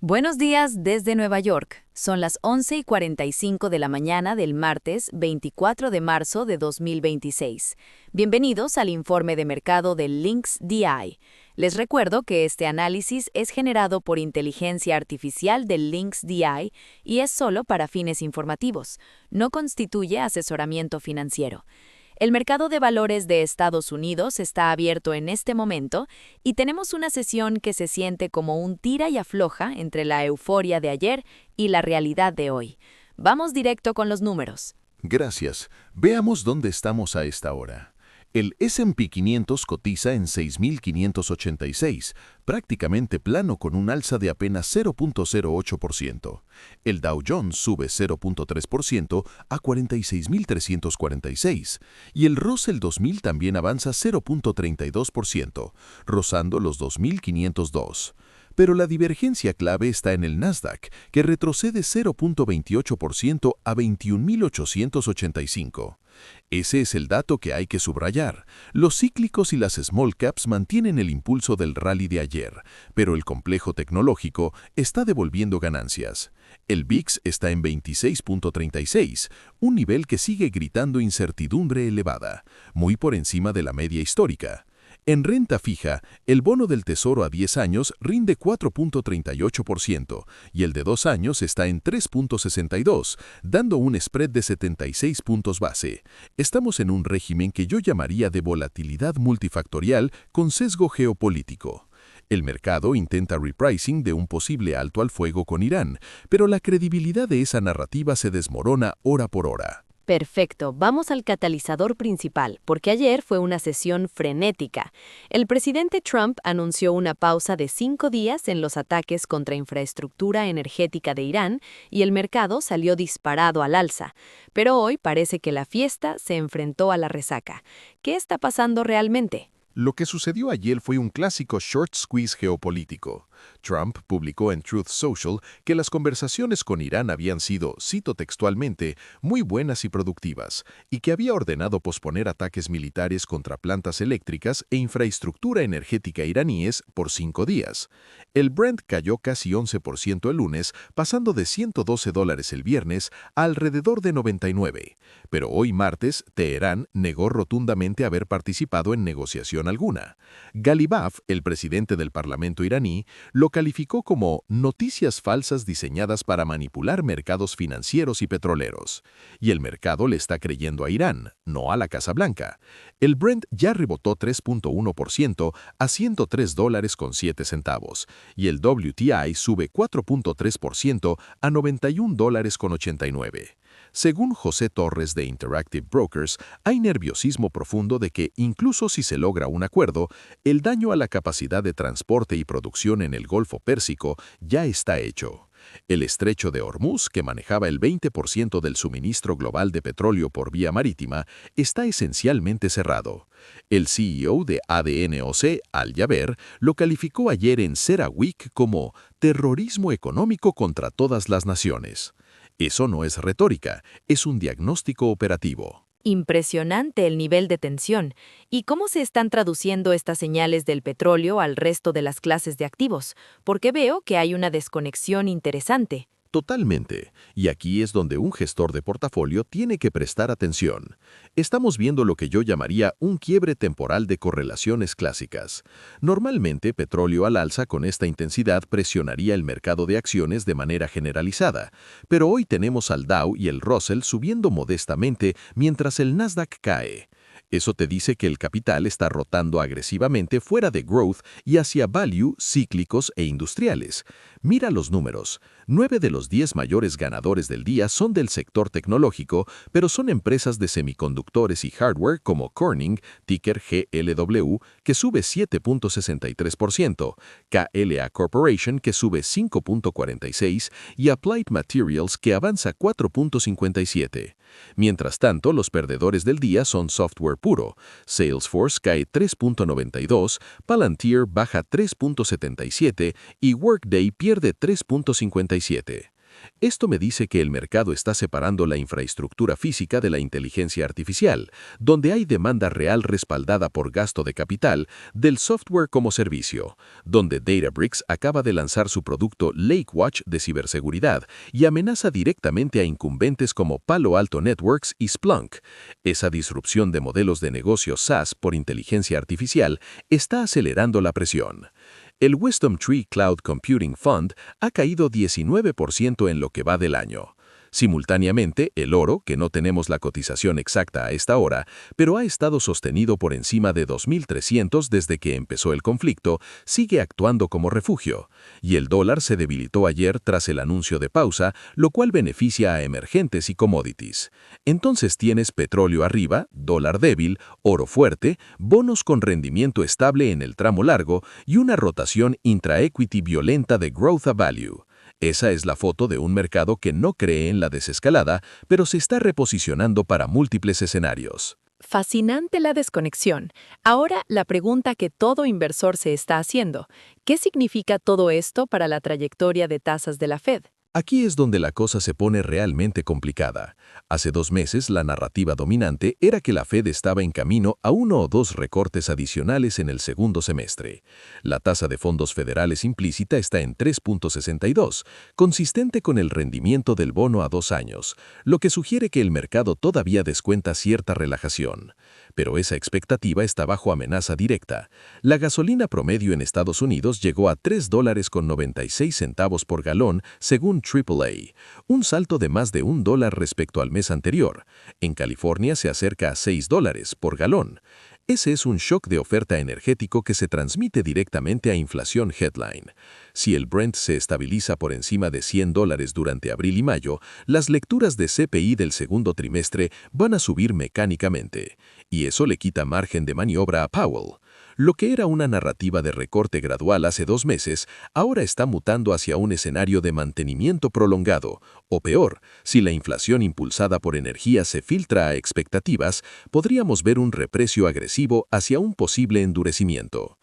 Buenos días desde Nueva York. Son las 11:45 de la mañana del martes 24 de marzo de 2026. Bienvenidos al informe de mercado del Lynx DI. Les recuerdo que este análisis es generado por inteligencia artificial del Lynx DI y es solo para fines informativos. No constituye asesoramiento financiero. El mercado de valores de Estados Unidos está abierto en este momento y tenemos una sesión que se siente como un tira y afloja entre la euforia de ayer y la realidad de hoy. Vamos directo con los números. Gracias. Veamos dónde estamos a esta hora. El S&P 500 cotiza en 6.586, prácticamente plano con un alza de apenas 0.08%. El Dow Jones sube 0.3% a 46.346 y el Russell 2000 también avanza 0.32%, rozando los 2.502. Pero la divergencia clave está en el Nasdaq, que retrocede 0.28% a 21.885. Ese es el dato que hay que subrayar. Los cíclicos y las small caps mantienen el impulso del rally de ayer, pero el complejo tecnológico está devolviendo ganancias. El VIX está en 26.36, un nivel que sigue gritando incertidumbre elevada, muy por encima de la media histórica. En renta fija, el bono del Tesoro a 10 años rinde 4.38% y el de 2 años está en 3.62, dando un spread de 76 puntos base. Estamos en un régimen que yo llamaría de volatilidad multifactorial con sesgo geopolítico. El mercado intenta repricing de un posible alto al fuego con Irán, pero la credibilidad de esa narrativa se desmorona hora por hora. Perfecto, vamos al catalizador principal, porque ayer fue una sesión frenética. El presidente Trump anunció una pausa de 5 días en los ataques contra infraestructura energética de Irán y el mercado salió disparado al alza. Pero hoy parece que la fiesta se enfrentó a la resaca. ¿Qué está pasando realmente? Lo que sucedió ayer fue un clásico short squeeze geopolítico. Trump publicó en Truth Social que las conversaciones con Irán habían sido, cito textualmente, muy buenas y productivas, y que había ordenado posponer ataques militares contra plantas eléctricas e infraestructura energética iraníes por 5 días. El Brent cayó casi 11% el lunes, pasando de $112 el viernes a alrededor de 99. Pero hoy martes, Teherán negó rotundamente haber participado en negociación alguna. Ghalibaf, el presidente del Parlamento iraní, lo calificó como noticias falsas diseñadas para manipular mercados financieros y petroleros. Y el mercado le está creyendo a Irán, no a la Casa Blanca. El Brent ya rebotó 3.1% a $103.07 y el WTI sube 4.3% a $91.89. Según José Torres de Interactive Brokers, hay nerviosismo profundo de que, incluso si se logra un acuerdo, el daño a la capacidad de transporte y producción en el Golfo Pérsico ya está hecho. El estrecho de Hormuz, que manejaba el 20% del suministro global de petróleo por vía marítima, está esencialmente cerrado. El CEO de ADNOC, Al Jaber, lo calificó ayer en CERAWeek como terrorismo económico contra todas las naciones. Eso no es retórica, es un diagnóstico operativo. Impresionante el nivel de tensión. ¿Y cómo se están traduciendo estas señales del petróleo al resto de las clases de activos? Porque veo que hay una desconexión interesante. Totalmente. Y aquí es donde un gestor de portafolio tiene que prestar atención. Estamos viendo lo que yo llamaría un quiebre temporal de correlaciones clásicas. Normalmente, petróleo al alza con esta intensidad presionaría el mercado de acciones de manera generalizada, pero hoy tenemos al Dow y el Russell subiendo modestamente mientras el Nasdaq cae. Eso te dice que el capital está rotando agresivamente fuera de growth y hacia value, cíclicos e industriales. Mira los números. 9 de los 10 mayores ganadores del día son del sector tecnológico, pero son empresas de semiconductores y hardware como Corning, ticker GLW, que sube 7.63%, KLA Corporation, que sube 5.46% y Applied Materials, que avanza 4.57%. Mientras tanto, los perdedores del día son software puro. Salesforce cae 3.92%, Palantir baja 3.77% y Workday pierde 3.57%. Esto me dice que el mercado está separando la infraestructura física de la inteligencia artificial, donde hay demanda real respaldada por gasto de capital, del software como servicio, donde Databricks acaba de lanzar su producto LakeWatch de ciberseguridad y amenaza directamente a incumbentes como Palo Alto Networks y Splunk. Esa disrupción de modelos de negocio SaaS por inteligencia artificial está acelerando la presión. El Wisdom Tree Cloud Computing Fund ha caído 19% en lo que va del año. Simultáneamente, el oro, que no tenemos la cotización exacta a esta hora, pero ha estado sostenido por encima de 2.300 desde que empezó el conflicto, sigue actuando como refugio. Y el dólar se debilitó ayer tras el anuncio de pausa, lo cual beneficia a emergentes y commodities. Entonces tienes petróleo arriba, dólar débil, oro fuerte, bonos con rendimiento estable en el tramo largo y una rotación intra-equity violenta de growth a value. Esa es la foto de un mercado que no cree en la desescalada, pero se está reposicionando para múltiples escenarios. Fascinante la desconexión. Ahora la pregunta que todo inversor se está haciendo: ¿qué significa todo esto para la trayectoria de tasas de la Fed? Aquí es donde la cosa se pone realmente complicada. Hace 2 meses la narrativa dominante era que la Fed estaba en camino a 1 o 2 recortes adicionales en el segundo semestre. La tasa de fondos federales implícita está en 3.62, consistente con el rendimiento del bono a 2 años, lo que sugiere que el mercado todavía descuenta cierta relajación. Pero esa expectativa está bajo amenaza directa. La gasolina promedio en Estados Unidos llegó a $3.96 por galón, según AAA, un salto de más de $1 respecto al mes anterior. En California se acerca a $6 por galón. Ese es un shock de oferta energético que se transmite directamente a inflación headline. Si el Brent se estabiliza por encima de $100 durante abril y mayo, las lecturas de CPI del segundo trimestre van a subir mecánicamente, y eso le quita margen de maniobra a Powell. Lo que era una narrativa de recorte gradual hace 2 meses, ahora está mutando hacia un escenario de mantenimiento prolongado, o peor, si la inflación impulsada por energía se filtra a expectativas, podríamos ver un reprecio agresivo hacia un posible endurecimiento.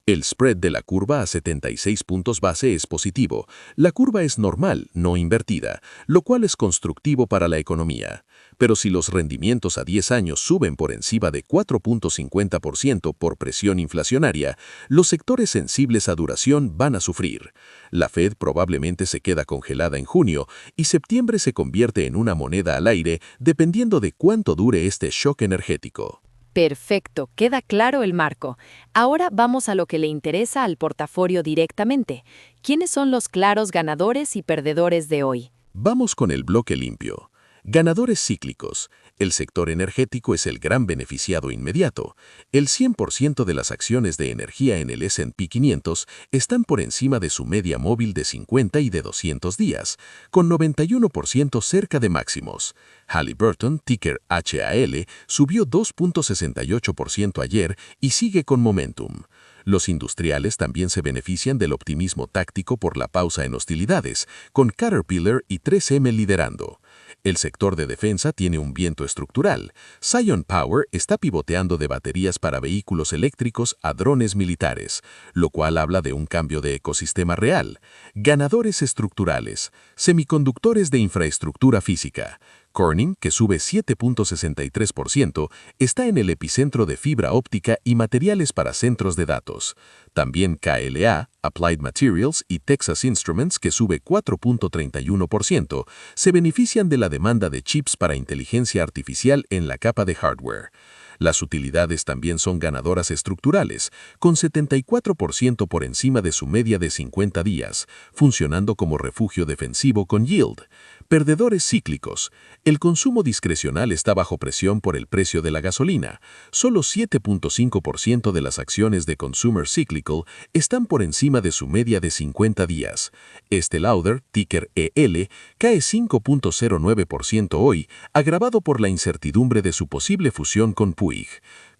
El spread de la curva a 76 puntos base es positivo. La curva es normal, no invertida, lo cual es constructivo para la economía. Pero si los rendimientos a 10 años suben por encima de 4.50% por presión inflacionaria, los sectores sensibles a duración van a sufrir. La Fed probablemente se queda congelada en junio y septiembre se convierte en una moneda al aire dependiendo de cuánto dure este shock energético. Perfecto, queda claro el marco. Ahora vamos a lo que le interesa al portafolio directamente. ¿Quiénes son los claros ganadores y perdedores de hoy? Vamos con el bloque limpio. Ganadores cíclicos. El sector energético es el gran beneficiado inmediato. El 100% de las acciones de energía en el S&P 500 están por encima de su media móvil de 50 y de 200 días, con 91% cerca de máximos. Halliburton, ticker HAL, subió 2.68% ayer y sigue con momentum. Los industriales también se benefician del optimismo táctico por la pausa en hostilidades, con Caterpillar y 3M liderando. El sector de defensa tiene un viento estructural. Sion Power está pivoteando de baterías para vehículos eléctricos a drones militares, lo cual habla de un cambio de ecosistema real. Ganadores estructurales, semiconductores de infraestructura física. Corning, que sube 7.63%, está en el epicentro de fibra óptica y materiales para centros de datos. También KLA, Applied Materials y Texas Instruments, que sube 4.31%, se benefician de la demanda de chips para inteligencia artificial en la capa de hardware. Las utilidades también son ganadoras estructurales, con 74% por encima de su media de 50 días, funcionando como refugio defensivo con yield. Perdedores cíclicos. El consumo discrecional está bajo presión por el precio de la gasolina. Solo 7.5% de las acciones de Consumer Cyclical están por encima de su media de 50 días. Estée Lauder, ticker EL, cae 5.09% hoy, agravado por la incertidumbre de su posible fusión con Puig.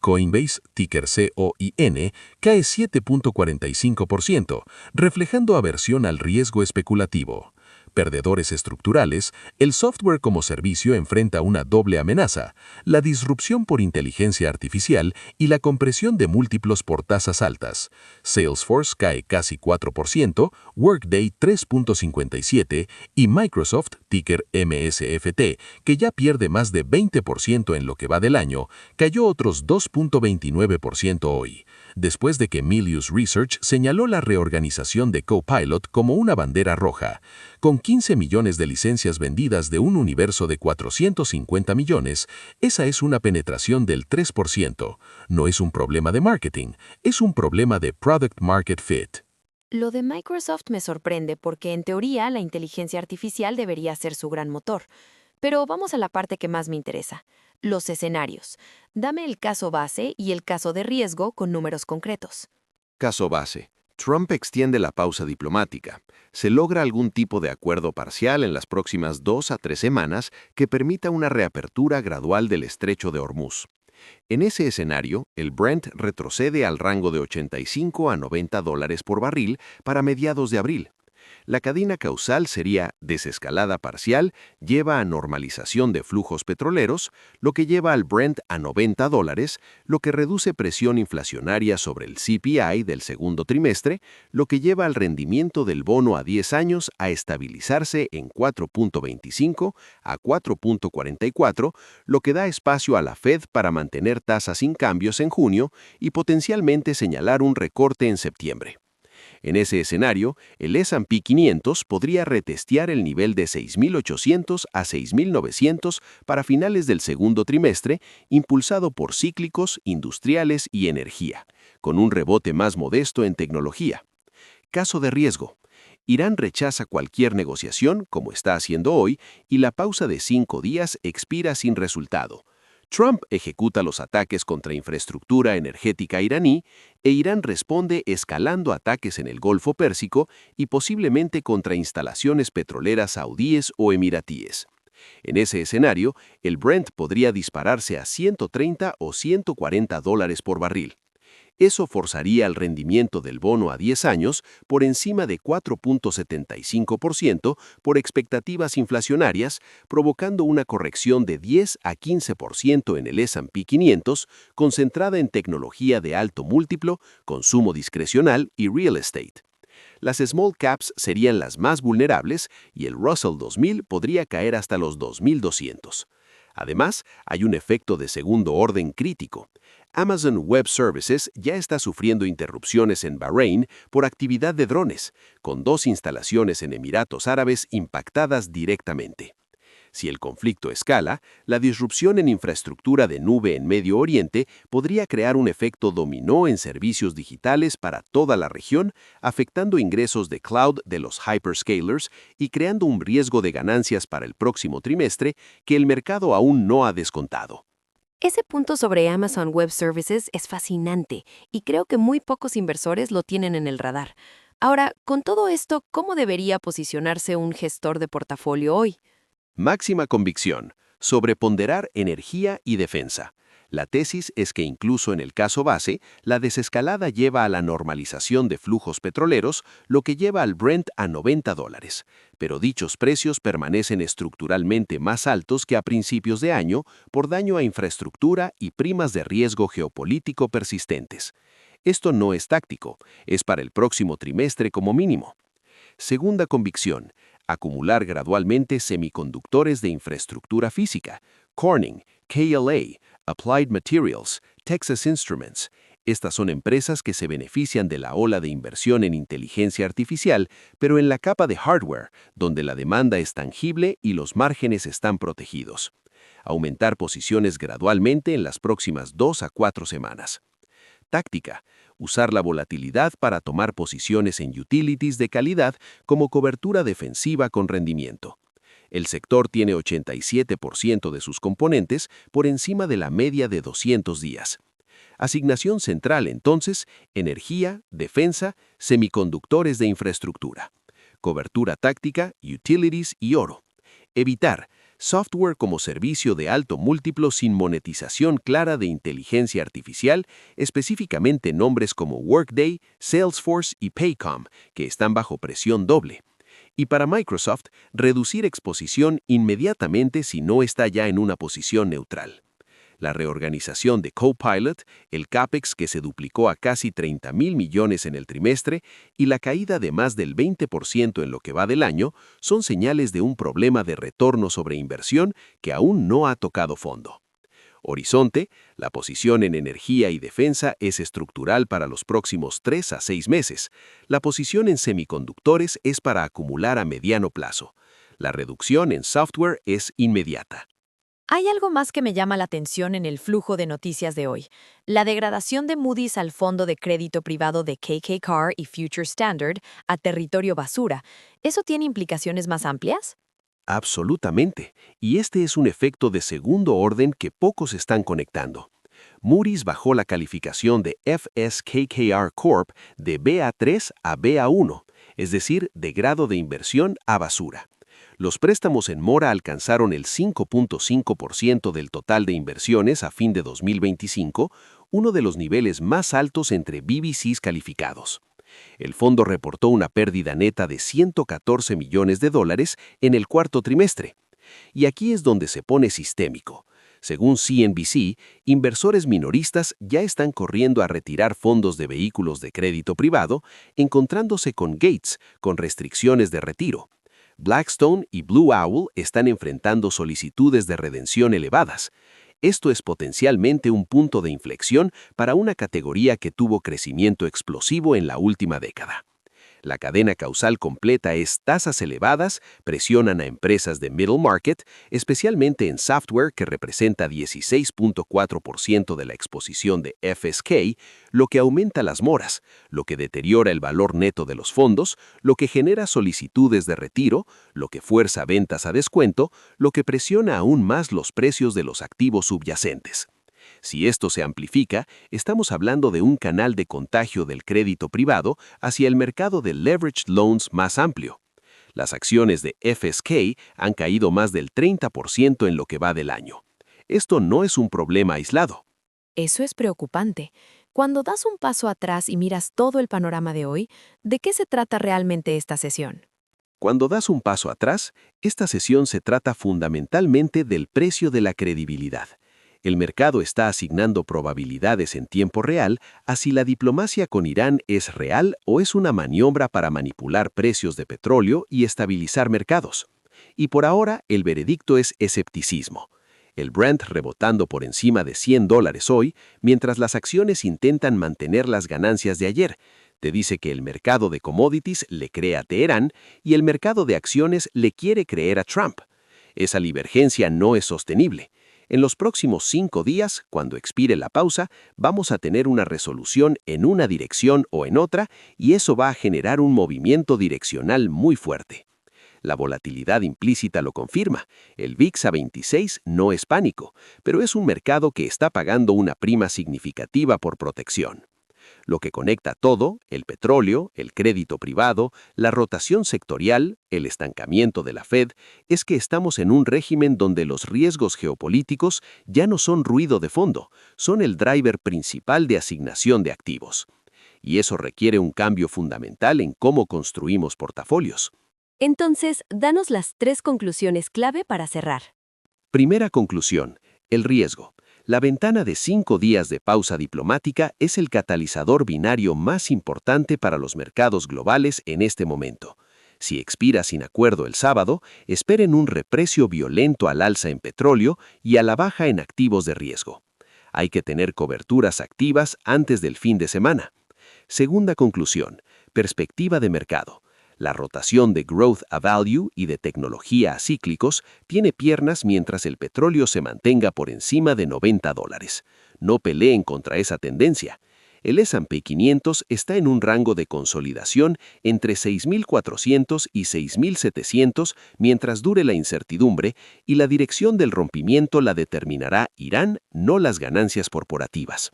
Coinbase, ticker COIN, cae 7.45%, reflejando aversión al riesgo especulativo. Perdedores estructurales, el software como servicio enfrenta una doble amenaza: la disrupción por inteligencia artificial y la compresión de múltiplos por tasas altas. Salesforce cae casi 4%, Workday 3.57% y Microsoft, ticker MSFT, que ya pierde más de 20% en lo que va del año, cayó otros 2.29% hoy, después de que Milius Research señaló la reorganización de Copilot como una bandera roja. Con 15 millones de licencias vendidas de un universo de 450 millones, esa es una penetración del 3%. No es un problema de marketing, es un problema de product market fit. Lo de Microsoft me sorprende porque en teoría la inteligencia artificial debería ser su gran motor. Pero vamos a la parte que más me interesa, los escenarios. Dame el caso base y el caso de riesgo con números concretos. Caso base. Trump extiende la pausa diplomática. Se logra algún tipo de acuerdo parcial en las próximas 2 a 3 semanas que permita una reapertura gradual del estrecho de Hormuz. En ese escenario, el Brent retrocede al rango de 85 a 90 dólares por barril para mediados de abril. La cadena causal sería desescalada parcial, lleva a normalización de flujos petroleros, lo que lleva al Brent a 90 dólares, lo que reduce presión inflacionaria sobre el CPI del segundo trimestre, lo que lleva al rendimiento del bono a 10 años a estabilizarse en 4.25 a 4.44, lo que da espacio a la Fed para mantener tasas sin cambios en junio y potencialmente señalar un recorte en septiembre. En ese escenario, el S&P 500 podría retestear el nivel de 6.800 a 6.900 para finales del segundo trimestre, impulsado por cíclicos, industriales y energía, con un rebote más modesto en tecnología. Caso de riesgo. Irán rechaza cualquier negociación, como está haciendo hoy, y la pausa de 5 días expira sin resultado. Trump ejecuta los ataques contra infraestructura energética iraní e Irán responde escalando ataques en el Golfo Pérsico y posiblemente contra instalaciones petroleras saudíes o emiratíes. En ese escenario, el Brent podría dispararse a 130 o 140 dólares por barril. Eso forzaría el rendimiento del bono a 10 años por encima de 4.75% por expectativas inflacionarias, provocando una corrección de 10 a 15% en el S&P 500, concentrada en tecnología de alto múltiplo, consumo discrecional y real estate. Las small caps serían las más vulnerables y el Russell 2000 podría caer hasta los 2.200. Además, hay un efecto de segundo orden crítico. Amazon Web Services ya está sufriendo interrupciones en Bahrein por actividad de drones, con 2 instalaciones en Emiratos Árabes impactadas directamente. Si el conflicto escala, la disrupción en infraestructura de nube en Medio Oriente podría crear un efecto dominó en servicios digitales para toda la región, afectando ingresos de cloud de los hyperscalers y creando un riesgo de ganancias para el próximo trimestre que el mercado aún no ha descontado. Ese punto sobre Amazon Web Services es fascinante y creo que muy pocos inversores lo tienen en el radar. Ahora, con todo esto, ¿cómo debería posicionarse un gestor de portafolio hoy? Máxima convicción. Sobreponderar energía y defensa. La tesis es que incluso en el caso base, la desescalada lleva a la normalización de flujos petroleros, lo que lleva al Brent a 90 dólares. Pero dichos precios permanecen estructuralmente más altos que a principios de año por daño a infraestructura y primas de riesgo geopolítico persistentes. Esto no es táctico, es para el próximo trimestre como mínimo. Segunda convicción. Acumular gradualmente semiconductores de infraestructura física. Corning, KLA, Applied Materials, Texas Instruments. Estas son empresas que se benefician de la ola de inversión en inteligencia artificial, pero en la capa de hardware, donde la demanda es tangible y los márgenes están protegidos. Aumentar posiciones gradualmente en las próximas 2 a 4 semanas. Táctica. Usar la volatilidad para tomar posiciones en utilities de calidad como cobertura defensiva con rendimiento. El sector tiene 87% de sus componentes por encima de la media de 200 días. Asignación central, entonces, energía, defensa, semiconductores de infraestructura. Cobertura táctica, utilities y oro. Evitar. Software como servicio de alto múltiplo sin monetización clara de inteligencia artificial, específicamente nombres como Workday, Salesforce y Paycom, que están bajo presión doble. Y para Microsoft, reducir exposición inmediatamente si no está ya en una posición neutral. La reorganización de Copilot, el CAPEX que se duplicó a casi 30.000 millones en el trimestre y la caída de más del 20% en lo que va del año son señales de un problema de retorno sobre inversión que aún no ha tocado fondo. Horizonte, la posición en energía y defensa es estructural para los próximos 3 a 6 meses. La posición en semiconductores es para acumular a mediano plazo. La reducción en software es inmediata. Hay algo más que me llama la atención en el flujo de noticias de hoy. La degradación de Moody's al fondo de crédito privado de KKR y Future Standard a territorio basura. ¿Eso tiene implicaciones más amplias? Absolutamente. Y este es un efecto de segundo orden que pocos están conectando. Moody's bajó la calificación de FS KKR Corp de BA3 a BA1, es decir, de grado de inversión a basura. Los préstamos en mora alcanzaron el 5.5% del total de inversiones a fin de 2025, uno de los niveles más altos entre BBCs calificados. El fondo reportó una pérdida neta de $114 millones en el cuarto trimestre. Y aquí es donde se pone sistémico. Según CNBC, inversores minoristas ya están corriendo a retirar fondos de vehículos de crédito privado, encontrándose con Gates, con restricciones de retiro. Blackstone y Blue Owl están enfrentando solicitudes de redención elevadas. Esto es potencialmente un punto de inflexión para una categoría que tuvo crecimiento explosivo en la última década. La cadena causal completa es tasas elevadas, presionan a empresas de middle market, especialmente en software que representa 16.4% de la exposición de FSK, lo que aumenta las moras, lo que deteriora el valor neto de los fondos, lo que genera solicitudes de retiro, lo que fuerza ventas a descuento, lo que presiona aún más los precios de los activos subyacentes. Si esto se amplifica, estamos hablando de un canal de contagio del crédito privado hacia el mercado de leveraged loans más amplio. Las acciones de FSK han caído más del 30% en lo que va del año. Esto no es un problema aislado. Eso es preocupante. Cuando das un paso atrás y miras todo el panorama de hoy, ¿de qué se trata realmente esta sesión? Cuando das un paso atrás, esta sesión se trata fundamentalmente del precio de la credibilidad. El mercado está asignando probabilidades en tiempo real a si la diplomacia con Irán es real o es una maniobra para manipular precios de petróleo y estabilizar mercados. Y por ahora, el veredicto es escepticismo. El Brent rebotando por encima de $100 hoy, mientras las acciones intentan mantener las ganancias de ayer. Te dice que el mercado de commodities le cree a Teherán y el mercado de acciones le quiere creer a Trump. Esa divergencia no es sostenible. En los próximos 5 días, cuando expire la pausa, vamos a tener una resolución en una dirección o en otra y eso va a generar un movimiento direccional muy fuerte. La volatilidad implícita lo confirma. El VIX a 26 no es pánico, pero es un mercado que está pagando una prima significativa por protección. Lo que conecta todo, el petróleo, el crédito privado, la rotación sectorial, el estancamiento de la Fed, es que estamos en un régimen donde los riesgos geopolíticos ya no son ruido de fondo, son el driver principal de asignación de activos. Y eso requiere un cambio fundamental en cómo construimos portafolios. Entonces, danos las 3 conclusiones clave para cerrar. Primera conclusión, el riesgo. La ventana de 5 días de pausa diplomática es el catalizador binario más importante para los mercados globales en este momento. Si expira sin acuerdo el sábado, esperen un reprecio violento al alza en petróleo y a la baja en activos de riesgo. Hay que tener coberturas activas antes del fin de semana. Segunda conclusión, perspectiva de mercado. La rotación de growth a value y de tecnología a cíclicos tiene piernas mientras el petróleo se mantenga por encima de $90. No peleen contra esa tendencia. El S&P 500 está en un rango de consolidación entre 6.400 y 6.700 mientras dure la incertidumbre y la dirección del rompimiento la determinará Irán, no las ganancias corporativas.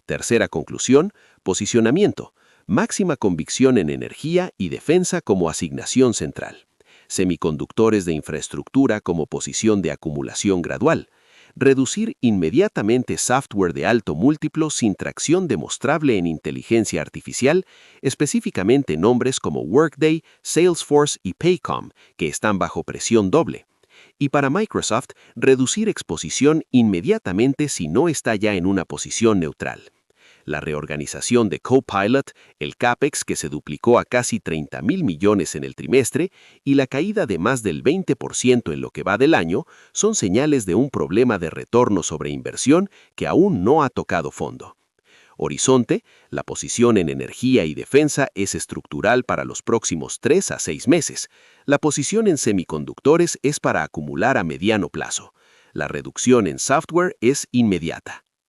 Tercera conclusión, posicionamiento. Máxima convicción en energía y defensa como asignación central. Semiconductores de infraestructura como posición de acumulación gradual. Reducir inmediatamente software de alto múltiplo sin tracción demostrable en inteligencia artificial, específicamente nombres como Workday, Salesforce y Paycom, que están bajo presión doble. Y para Microsoft, reducir exposición inmediatamente si no está ya en una posición neutral. La reorganización de Copilot, el CAPEX que se duplicó a casi 30.000 millones en el trimestre y la caída de más del 20% en lo que va del año son señales de un problema de retorno sobre inversión que aún no ha tocado fondo. Horizonte, la posición en energía y defensa es estructural para los próximos 3 a 6 meses. La posición en semiconductores es para acumular a mediano plazo. La reducción en software es inmediata.